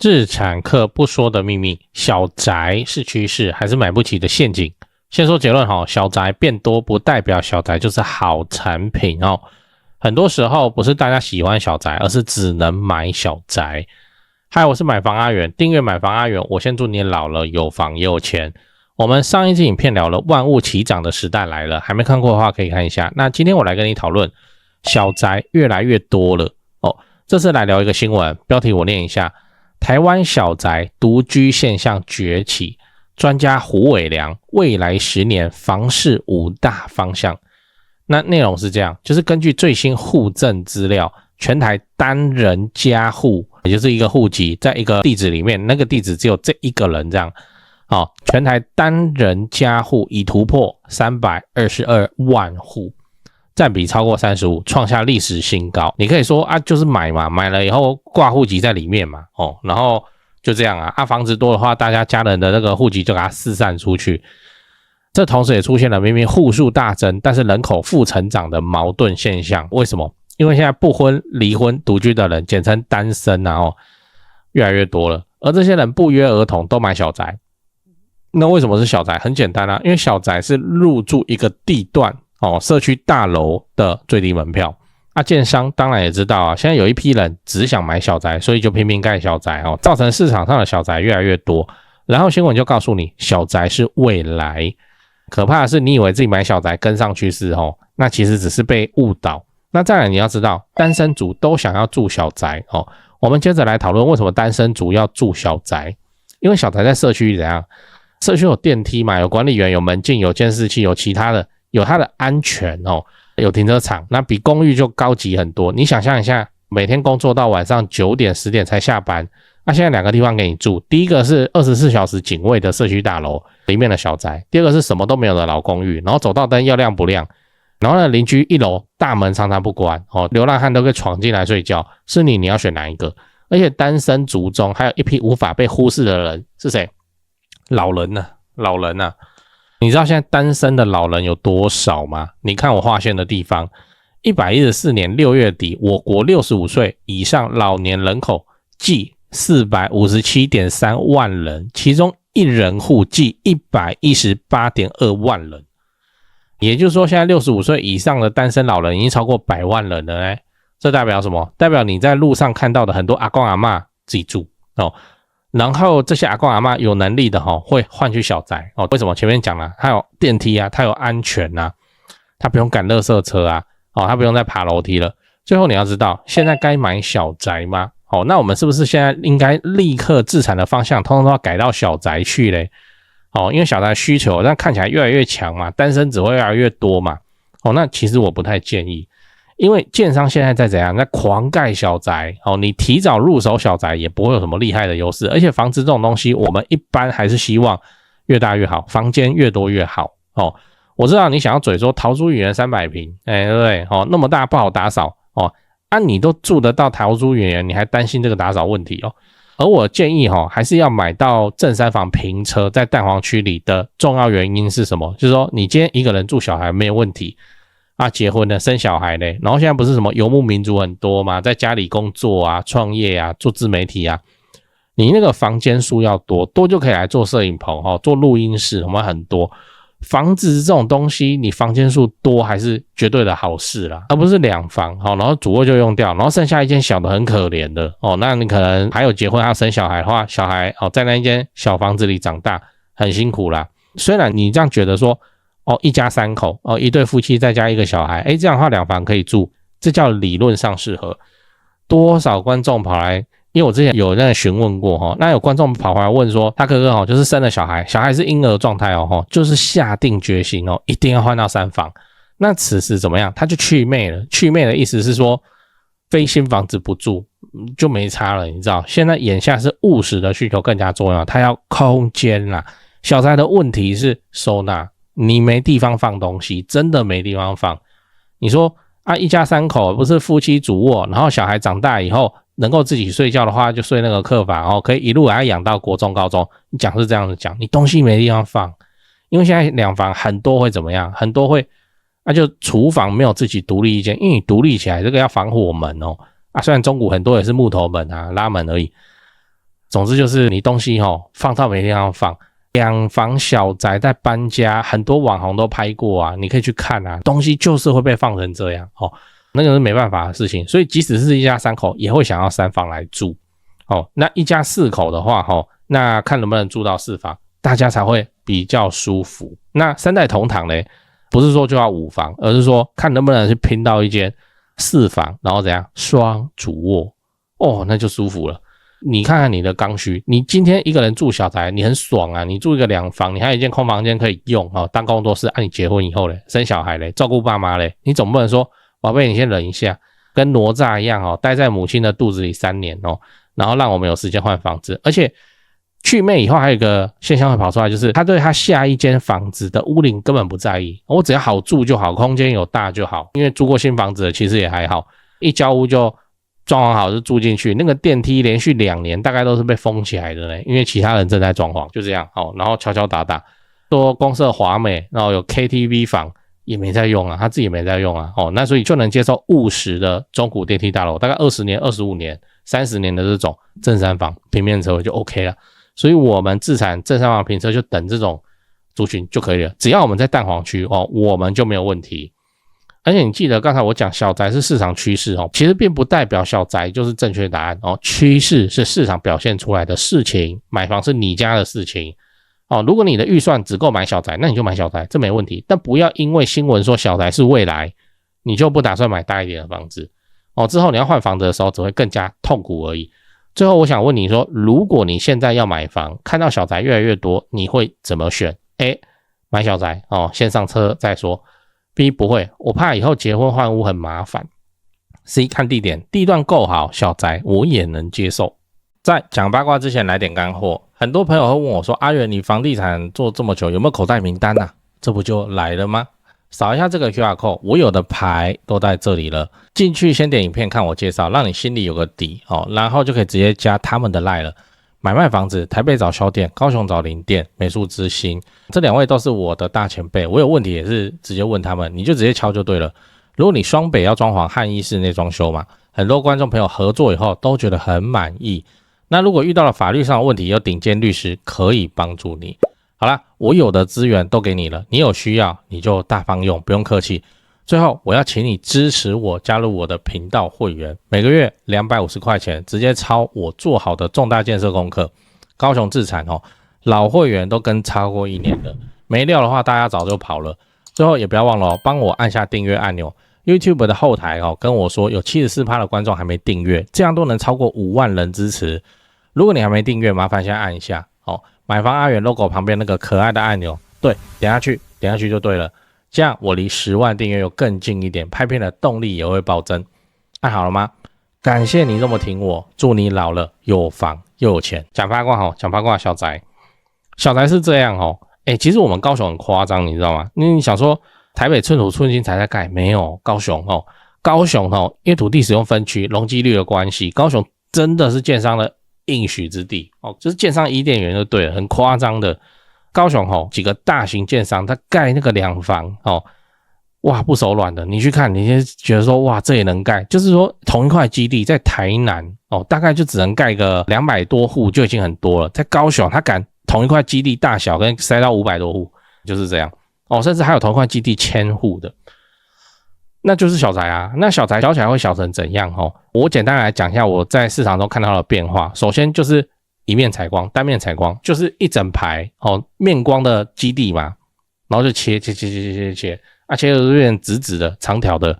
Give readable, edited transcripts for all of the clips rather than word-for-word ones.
日產課不說的秘密，小宅是趨勢還是買不起的陷阱？先說結論齁，小宅變多不代表小宅就是好產品哦。很多時候不是大家喜歡小宅，而是只能買小宅。嗨，我是買房阿元，訂閱買房阿元，我先祝你老了有房也有錢。我們上一支影片聊了萬物齊漲的時代來了，還沒看過的話可以看一下。那今天我來跟你討論小宅越來越多了哦。這次來聊一個新聞，標題我念一下：台灣小宅獨居現象崛起，專家胡偉良未來10年房市5大方向。那內容是這樣，就是根據最新戶政資料，全台單人家戶，也就是一個戶籍在一個地址裡面，那個地址只有這一個人這樣。好，全台單人家戶已突破322萬戶，佔比超過35%，創下歷史新高。你可以說啊，就是買嘛，買了以後掛戶籍在裡面嘛，哦，然後就這樣啊，房子多的話，大家家人的那個戶籍就給它四散出去。這同時也出現了明明戶數大增，但是人口負成長的矛盾現象。為什麼？因為現在不婚、離婚、獨居的人，簡稱單身啊，越來越多了。而這些人不約而同都買小宅。那為什麼是小宅？很簡單啊，因為小宅是入住一個地段社區大樓的最低門票。建商當然也知道啊，現在有一批人只想買小宅，所以就拼命蓋小宅造成市場上的小宅越來越多。然後新聞就告訴你，小宅是未來。可怕的是，你以為自己買小宅跟上趨勢那其實只是被誤導。那再來你要知道，單身族都想要住小宅我們接着來討論為什麼單身族要住小宅。因為小宅在社區怎樣？社區有電梯嘛，有管理員，有門禁，有監視器，有其他的，有它的安全有停車場，那比公寓就高級很多。你想象一下，每天工作到晚上9點10點才下班，現在2個地方給你住，第一個是24小時警衛的社區大樓裡面的小宅，第二個是什麼都沒有的老公寓，然後走道燈要亮不亮，然後呢鄰居1樓大門常常不關流浪漢都可以闖進來睡覺，是你要選哪一個？而且單身族中還有一批無法被忽視的人是誰？老人啊，你知道現在單身的老人有多少嗎？你看我劃線的地方，114年6月底，我國65歲以上老年人口計457.3萬人，其中1人戶計118.2萬人。也就是說，現在65歲以上的單身老人已經超過100萬人了這代表什麼？代表你在路上看到的很多阿公阿嬷自己住然後這些阿公阿嬷有能力的會換去小宅為什麼？前面講了，它有電梯啊，它有安全啊，它不用趕垃圾車啊它不用再爬樓梯了。最後你要知道，現在該買小宅嗎？那我們是不是現在應該立刻置產的方向通通都要改到小宅去嘞？因為小宅需求但看起來越來越強嘛，單身只會越來越多嘛。那其實我不太建議。因為建商現在在怎樣，在狂蓋小宅你提早入手小宅也不會有什麼厲害的優勢，而且房子這種東西我們一般還是希望越大越好，房間越多越好我知道你想要嘴說陶朱園300坪對不對那麼大不好打掃你都住得到陶朱園，你還擔心這個打掃問題而我建議還是要買到正3房平車在蛋黃區裡的重要原因是什麼？就是說你今天一個人住小孩沒有問題結婚了生小孩嘞，然後現在不是什麼游牧民族很多嗎？在家裡工作啊，創業啊，做自媒體啊，你那個房間數要多就可以來做攝影棚做錄音室，我們很多房子這種東西，你房間數多還是絕對的好事啦，而不是2房然後主臥就用掉，然後剩下一間小的很可憐的那你可能還有結婚還要生小孩的話，小孩在那一間小房子裡長大很辛苦啦。雖然你這樣覺得說一家3口一對夫妻再加一個小孩這樣的話2房可以住，這叫理論上適合。多少觀眾跑來，因為我之前有那個詢問過那有觀眾跑回來問說他哥哥就是生了小孩是嬰兒狀態就是下定決心一定要換到3房。那此時怎麼樣？他就去魅了。去魅的意思是說非新房子不住就沒差了，你知道現在眼下是務實的需求更加重要，他要空間啦。小宅的問題是收納，你沒地方放東西，真的沒地方放。你說一家3口不是夫妻主臥，然後小孩長大以後能夠自己睡覺的話就睡那個客房可以一路把他養到國中高中。你講是這樣子講，你東西沒地方放。因為现在2房很多會怎麼樣？很多會就廚房沒有自己獨立一間，因為你獨立起來這個要防火門雖然中古很多也是木頭門拉門而已。總之就是你東西放到沒地方放。兩房小宅在搬家，很多網紅都拍過啊，你可以去看啊，東西就是會被放成這樣那個是沒辦法的事情。所以即使是一家3口也會想要3房來住那一家4口的話那看能不能住到4房，大家才會比較舒服。那3代同堂呢，不是說就要5房，而是說看能不能去拼到一間4房，然後怎樣雙主臥那就舒服了。你看看你的剛需，你今天一個人住小宅你很爽啊，你住一個2房，你還有一間空房間可以用當工作室你結婚以後嘞，生小孩嘞，照顧爸媽嘞，你總不能說寶貝你先忍一下，跟哪吒一樣待在母親的肚子裡3年然後讓我們有時間換房子。而且去妹以後還有一個現象會跑出來，就是他對他下一間房子的屋齡根本不在意，我只要好住就好，空間有大就好，因為住過新房子的其實也還好，一交屋就裝潢好就住進去，那個電梯連續2年大概都是被封起來的呢，因為其他人正在裝潢，就這樣然後敲敲打打，說公設華美，然後有 KTV 房也沒在用啊，他自己也沒在用啊那所以就能接受務實的中古電梯大樓，大概20年、25年、30年的這種正3房平面車位就 OK 了。所以我們自產正3房平車就等這種族群就可以了，只要我們在蛋黃區我們就沒有問題。而且你記得剛才我講小宅是市場趨勢其實並不代表小宅就是正確答案趨勢是市場表現出來的事情，買房是你家的事情如果你的預算只夠買小宅，那你就買小宅，這沒問題。但不要因為新聞說小宅是未來，你就不打算買大一點的房子之後你要換房子的時候只會更加痛苦而已。最後我想問你說，如果你現在要買房，看到小宅越来越多，你会怎麼選？ A 買小宅先上車再說。B 不會，我怕以後結婚換屋很麻煩。C 看地點，地段夠好，小宅我也能接受。在講八卦之前來點乾貨，很多朋友會問我說，阿元你房地產做這麼久有沒有口袋名單啊？這不就來了嗎？掃一下這個 QR code， 我有的牌都在這裡了，進去先點影片看我介紹，讓你心裡有個底然後就可以直接加他們的 LINE 了。買賣房子，台北找銷店，高雄找林店，美術之星，這2位都是我的大前輩，我有問題也是直接問他們，你就直接敲就對了。如果你雙北要裝潢漢意室內裝修嘛，很多觀眾朋友合作以後都覺得很滿意。那如果遇到了法律上的問題，有頂尖律師可以幫助你。好啦，我有的資源都給你了，你有需要你就大方用，不用客氣。最後我要請你支持我，加入我的頻道會員，每個月250塊錢，直接抄我做好的重大建設功課。高雄自產老會員都跟超過1年了，沒料的話大家早就跑了。最後也不要忘了幫我按下訂閱按鈕。YouTube 的後台跟我說有 74% 的觀眾還沒訂閱，這樣都能超過5萬人支持。如果你還沒訂閱，麻煩先按一下買房阿元 logo 旁邊那個可愛的按鈕，對，點下去就對了。這樣我離10萬訂閱又更近一點，拍片的動力也會暴增。按好了嗎？感謝你這麼挺我，祝你老了有房又有錢。講八卦講八卦小宅是這樣其實我們高雄很誇張，你知道嗎？你想說台北寸土寸金才在蓋，沒有，高雄因為土地使用分區容積率的關係，高雄真的是建商的應許之地就是建商伊甸園就對了，很誇張的。高雄幾個大型建商他蓋那個2房哇不手軟的，你去看你就覺得說哇這也能蓋，就是說同一塊基地在台南大概就只能蓋個200多戶就已經很多了，在高雄他敢同一塊基地大小跟塞到500多戶，就是這樣甚至還有同一塊基地1000戶的，那就是小宅啊。那小宅小起來會小成怎樣我簡單來講一下我在市場中看到的变化。首先就是一面採光，單面採光就是一整排面光的基地嘛，然後就切切的有點直直的長条的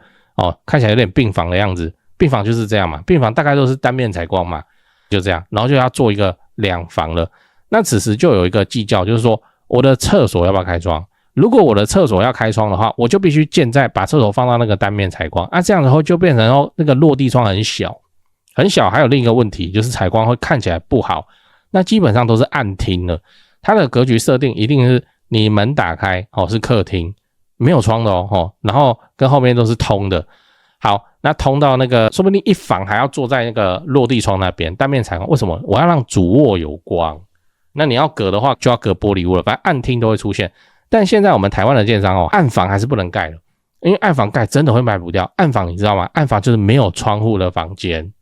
看起來有點病房的樣子。病房就是這樣嘛，病房大概都是单面採光嘛，就這樣，然後就要做一個2房了。那此時就有一個計較，就是說我的廁所要不要開窗？如果我的廁所要開窗的話，我就必須把廁所放到那個單面採光這樣的話就變成那個落地窗很小。還有另一個問題就是採光會看起來不好，那基本上都是暗廳了。它的格局設定一定是你門打開是客廳，沒有窗的然後跟後面都是通的。好，那通到那個說不定1房還要坐在那個落地窗那邊單面採光，為什麼？我要讓主臥有光，那你要隔的話就要隔玻璃屋了，反正暗廳都會出現。但現在我們台灣的建商暗房還是不能蓋的，因為暗房蓋真的會賣不掉。暗房你知道嗎？暗房就是沒有窗戶的房間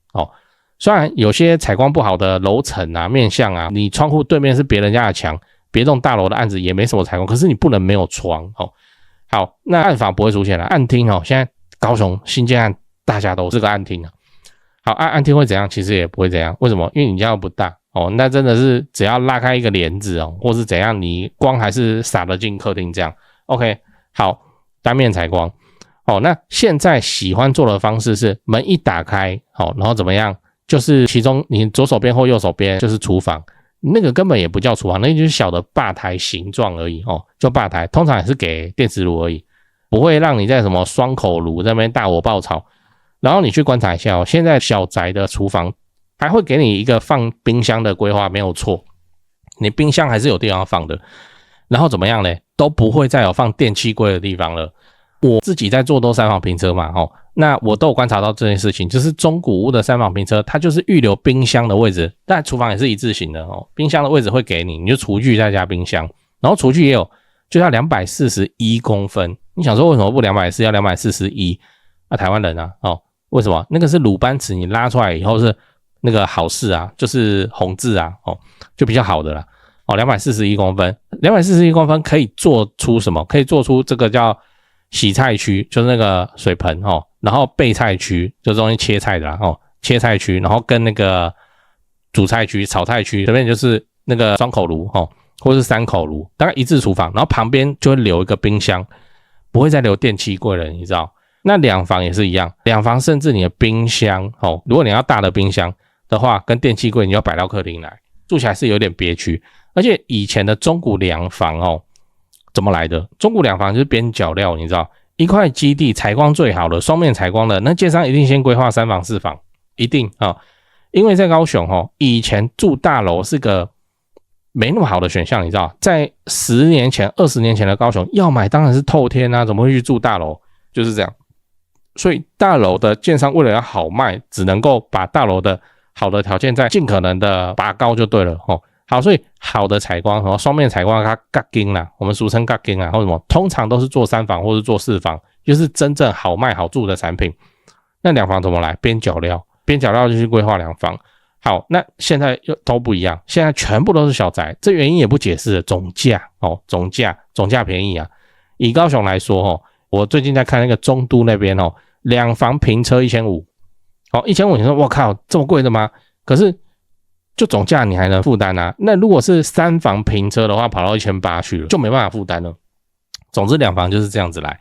雖然有些採光不好的樓層啊、面向啊，你窗戶對面是別人家的牆，別棟大樓的案子也沒什麼採光，可是你不能沒有窗哦。好，那暗房不會出現了，暗廳哦，現在高雄新建案大家都是個暗廳啊。好，暗廳會怎樣？其實也不會怎樣，為什麼？因為你家又不大哦，那真的是只要拉開一個簾子哦，或是怎樣，你光還是灑得進客廳這樣。OK， 好，單面採光哦。那現在喜歡做的方式是門一打開，好，然後怎麼樣？就是其中你左手邊或右手邊就是廚房，那個根本也不叫廚房，那個就是小的吧台形狀而已哦，就吧台，通常也是給電磁爐而已，不會讓你在什麼雙口爐在那邊大火爆炒。然後你去觀察一下哦，現在小宅的廚房還會給你一個放冰箱的規劃，沒有錯，你冰箱還是有地方放的。然後怎麼樣呢？都不會再有放電器櫃的地方了。我自己在做都三房平車嘛，哦，那我都有觀察到這件事情，就是中古屋的三房平車，它就是預留冰箱的位置，但廚房也是一字型的哦，冰箱的位置會給你，你就廚具再加冰箱，然後廚具也有，就要241公分。你想說為什麼不240要241？啊，台灣人啊，哦。為什麼？那個是魯班尺，你拉出來以後是那個好事啊，就是紅字啊，哦，就比較好的啦。哦，241公分，241公分可以做出什麼？可以做出這個叫洗菜區，就是那個水盆哦，然後備菜區，就是東西切菜的啦，哦，切菜區，然後跟那個煮菜區、炒菜區，這邊就是那個雙口爐哦，或是3口爐，大概一字廚房，然後旁邊就會留一個冰箱，不會再留電器櫃了，你知道？那兩房也是一樣，兩房甚至你的冰箱哦，如果你要大的冰箱的話，跟電器櫃你要擺到客廳來，住起來是有點憋屈。而且以前的中古兩房哦，怎麼來的？中古兩房就是邊角料，你知道，一塊基地採光最好的，雙面採光的，那建商一定先規劃3房4房，一定啊、哦，因為在高雄哦，以前住大樓是個沒那麼好的選項，你知道，在10年前、20年前的高雄，要買當然是透天啊，怎麼會去住大樓？就是這樣。所以大樓的建商為了要好賣，只能夠把大樓的好的條件再盡可能的拔高就對了哦。好，所以好的採光和雙面採光它角金啦，我們俗稱角金啊，或什麼，通常都是做3房或是做4房，就是真正好賣好住的產品。那兩房怎麼來？邊角料，邊角料就去規劃兩房。好，那現在又都不一樣，現在全部都是小宅，這原因也不解釋了，總價哦，總價便宜啊。以高雄來說哦。我最近在看那個中都那邊哦，2房平車1500，哦，1500，你說我靠，這麼貴的嗎？可是就總價你還能負擔啊？那如果是3房平車的話，跑到1800去了，就沒辦法負擔了。總之2房就是這樣子來。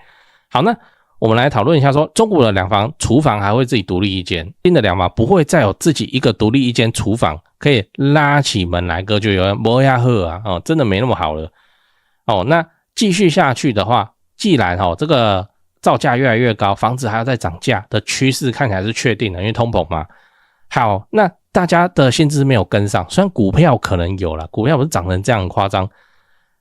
好，那我們來討論一下說，中古的2房廚房還會自己獨立一間，新的2房不會再有自己一個獨立一間廚房，可以拉起門來隔絕有人摸呀喝啊，哦，真的沒那麼好了。哦，那繼續下去的話。既然這個造價越來越高，房子還要再漲價的趨勢看起來是確定的，因為通膨嘛。好，那大家的薪資沒有跟上，雖然股票可能有啦，股票不是漲成這樣誇張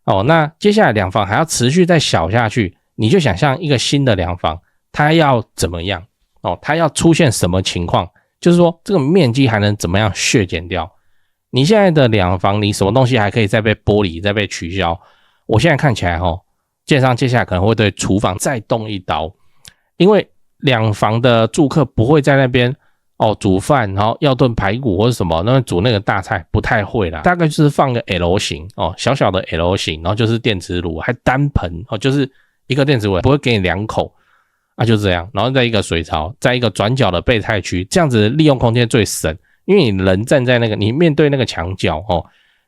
哦。那接下來2房還要持續再小下去，你就想象一個新的2房，它要怎麼樣哦？它要出現什麼情況？就是說這個面積還能怎麼樣削減掉？你現在的2房，你什麼東西還可以再被剝離、再被取消？我現在看起來建商接下來可能會對廚房再動一刀，因為2房的住客不會在那邊煮飯，然後要燉排骨或者什麼，那邊煮那個大菜不太會啦，大概就是放個 L 型小小的 L 型，然後就是電磁爐，還單盆就是一個電磁爐不會給你2口啊，就這樣，然後再一個水槽，再一個轉角的備菜區，這樣子利用空間最省，因為你人站在那個，你面對那個牆角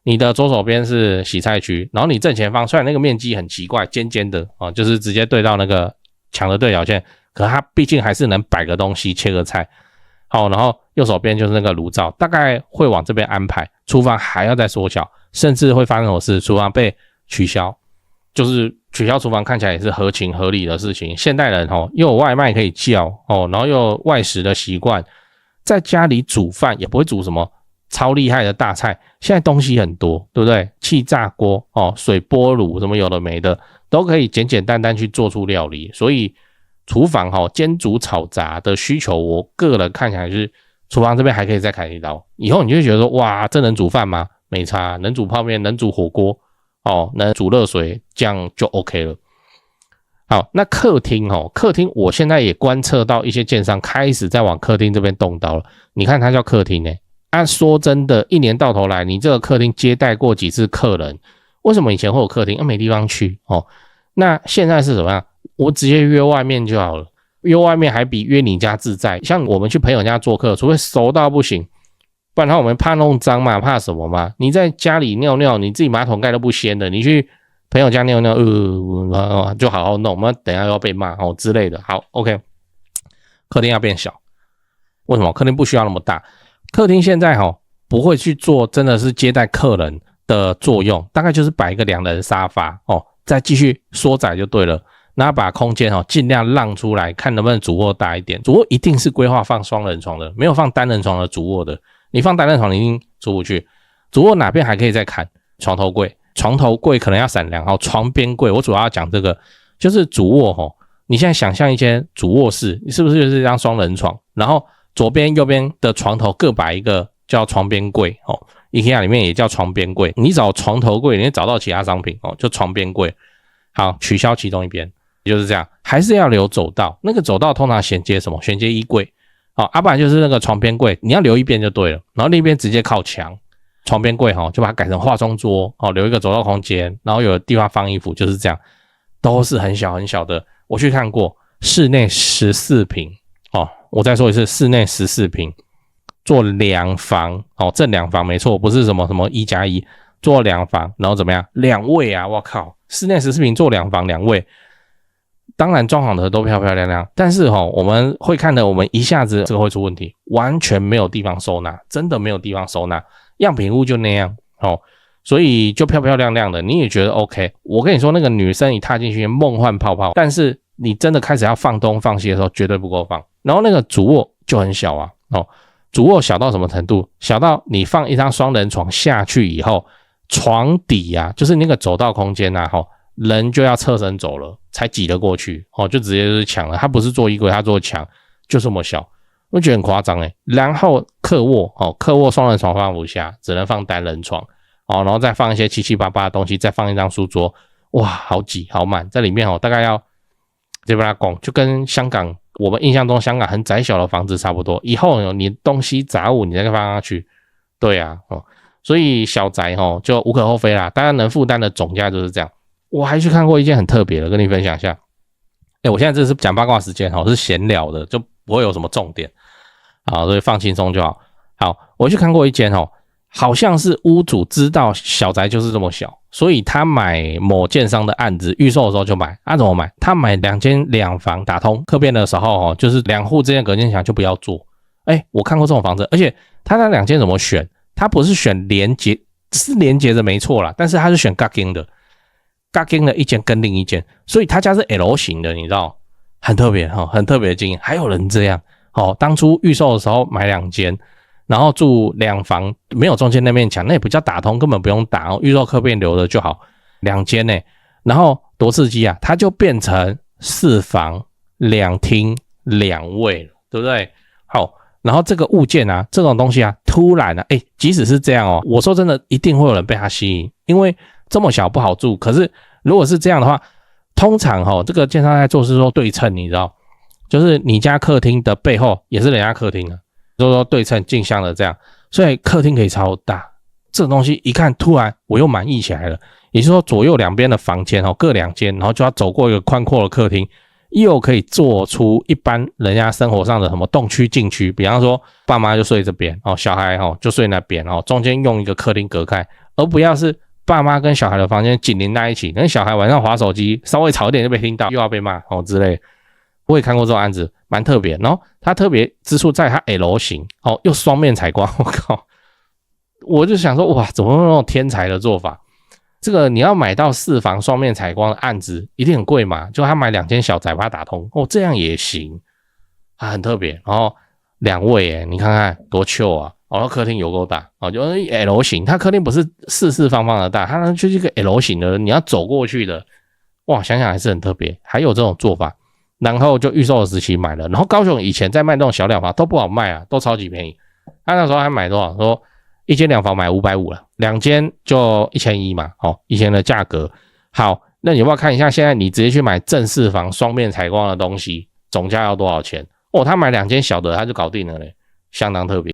你的左手邊是洗菜區，然後你正前方雖然那個面積很奇怪，尖尖的就是直接對到那個牆的對角線，可它畢竟還是能擺個東西，切個菜。好，然後右手邊就是那個爐灶，大概會往這邊安排。廚房還要再縮小，甚至會發生什麼事？廚房被取消，就是取消廚房看起来也是合情合理的事情。現代人又有外賣可以叫然後又有外食的習慣，在家裡煮飯也不會煮什麼超厲害的大菜，現在東西很多，對不對？氣炸鍋水波爐什麼有的沒的，都可以簡簡單單去做出料理。所以廚房煎煮炒炸的需求，我個人看起來是廚房這邊還可以再砍一刀。以後你就會覺得說，哇，這能煮飯嗎？沒差，能煮泡麵，能煮火鍋能煮熱水，這樣就 OK 了。好，那客廳客廳我現在也觀測到一些建商開始在往客廳這邊動刀了。你看它叫客廳呢，說真的，一年到頭來，你這個客廳接待過幾次客人？為什麼以前會有客廳？沒地方去那現在是怎麼樣？我直接約外面就好了，約外面還比約你家自在。像我們去朋友家做客，除非熟到不行，不然的話我們怕弄髒嘛，怕什麼嘛？你在家裡尿尿，你自己馬桶蓋都不掀的，你去朋友家尿尿，就好好弄，我們等一下又要被罵之類的。好 ，OK， 客廳要變小，為什麼？客廳不需要那麼大，客廳現在不會去做真的是接待客人的作用，大概就是擺一個2人沙發再繼續縮窄就對了。然後把空間盡量讓出來，看能不能主臥大一點。主臥一定是規劃放雙人床的，沒有放單人床的主臥的。你放單人床，你一定出不去。主臥哪邊還可以再砍？床頭櫃，床頭櫃可能要閃亮。床邊櫃，我主要要講這個，就是主臥你現在想象一間主臥室，你是不是就是一張雙人床？然後左邊、右邊的床頭各擺一個叫床邊櫃IKEA 裡面也叫床邊櫃。你找床頭櫃，你會找到其他商品就床邊櫃。好，取消其中一邊，就是這樣，還是要留走道。那個走道通常銜接什麼？銜接衣櫃。不然就是那個床邊櫃，你要留一邊就對了。然後那邊直接靠牆，床邊櫃就把它改成化妝桌留一個走道空間，然後有地方放衣服，就是這樣，都是很小很小的。我去看過，室內14坪我再說一次，室內14坪，做2房正2房沒錯，不是什麼什麼1+1，做2房，然後怎麼樣？2衛啊，我靠！室內14坪做2房2衛，當然裝潢的都漂漂亮亮，但是我們會看的，我們一下子這個會出問題，完全沒有地方收納，真的沒有地方收納，樣品屋就那樣所以就漂漂亮亮的，你也覺得 OK。我跟你說，那個女生一踏進去夢幻泡泡，但是你真的開始要放東放西的時候，絕對不夠放。然後那個主臥就很小啊主臥小到什麼程度？小到你放一張雙人床下去以後，床底啊，就是那個走道空間啊人就要側身走了才擠得過去就直接就是牆了。它不是做衣櫃，它做牆，就這麼小，我覺得很誇張然後客臥雙人床放不下，只能放單人床然後再放一些七七八八的東西，再放一張書桌，哇，好擠好滿，在裡面大概要这邊來講，就跟香港我們印象中香港很窄小的房子差不多。以後你東西雜物你再放上去，對啊所以小宅就無可厚非啦，大家能負擔的總價就是這樣。我還去看過一件很特別的，跟你分享一下。我現在這是講八卦時間是閒聊的，就不會有什麼重點所以放輕鬆就好。好，我去看過一間好像是屋主知道小宅就是這麼小，所以他買某建商的案子預售的時候就買。怎麼買？他買2間2房打通客變的時候就是2戶之間隔間牆就不要做。我看過這種房子，而且他那2間怎麼選？他不是選連結，是連結的沒錯啦，但是他是選隔間的。隔間的一間跟另一間，所以他家是 L 型的，你知道，很特別很特別的經驗。還有人這樣當初預售的時候買2間，然後住2房，沒有中間那面牆，那也不叫打通，根本不用打預售客變留的就好。2間然後多刺激啊，它就變成4房2廳2衛了，對不對？好，然後這個物件啊，這種東西啊，突然啊，即使是這樣我說真的，一定會有人被它吸引，因為這麼小不好住。可是如果是這樣的話，通常這個建商在做是說對稱，你知道，就是你家客廳的背後也是人家客廳的，就是說對稱鏡像的這樣，所以客廳可以超大。這種東西一看，突然我又滿意起來了。也就是說，左右兩邊的房間各2間，然後就要走過一個寬闊的客廳，又可以做出一般人家生活上的什麼動區靜區，比方說爸媽就睡這邊小孩就睡那邊中間用一個客廳隔開，而不要是爸媽跟小孩的房間緊鄰在一起，那小孩晚上滑手機稍微吵一點就被聽到，又要被罵之類的。我也看過這種案子，蠻特別。然後它特別之處在它 L 型又雙面採光，我靠！我就想說，哇，怎麼有那種天才的做法？這個你要買到4房雙面採光的案子一定很貴嘛，就他買2間小宅把它打通這樣也行很特別。然後2衛你看看多 chill 啊！客廳有夠大就是 L 型，它客廳不是四方方的大，它就是一個 L 型的，你要走過去的，哇，想想還是很特別，還有這種做法。然後就預售的時期買了，然後高雄以前在賣那種小2房都不好賣啊，都超級便宜。他那時候還買多少？說1間2房買550了，2間就1100嘛，以前的價格。好，那你要不要看一下，現在你直接去買正四房雙面採光的東西，總價要多少錢？哦，他買2間小的他就搞定了嘞，相當特別。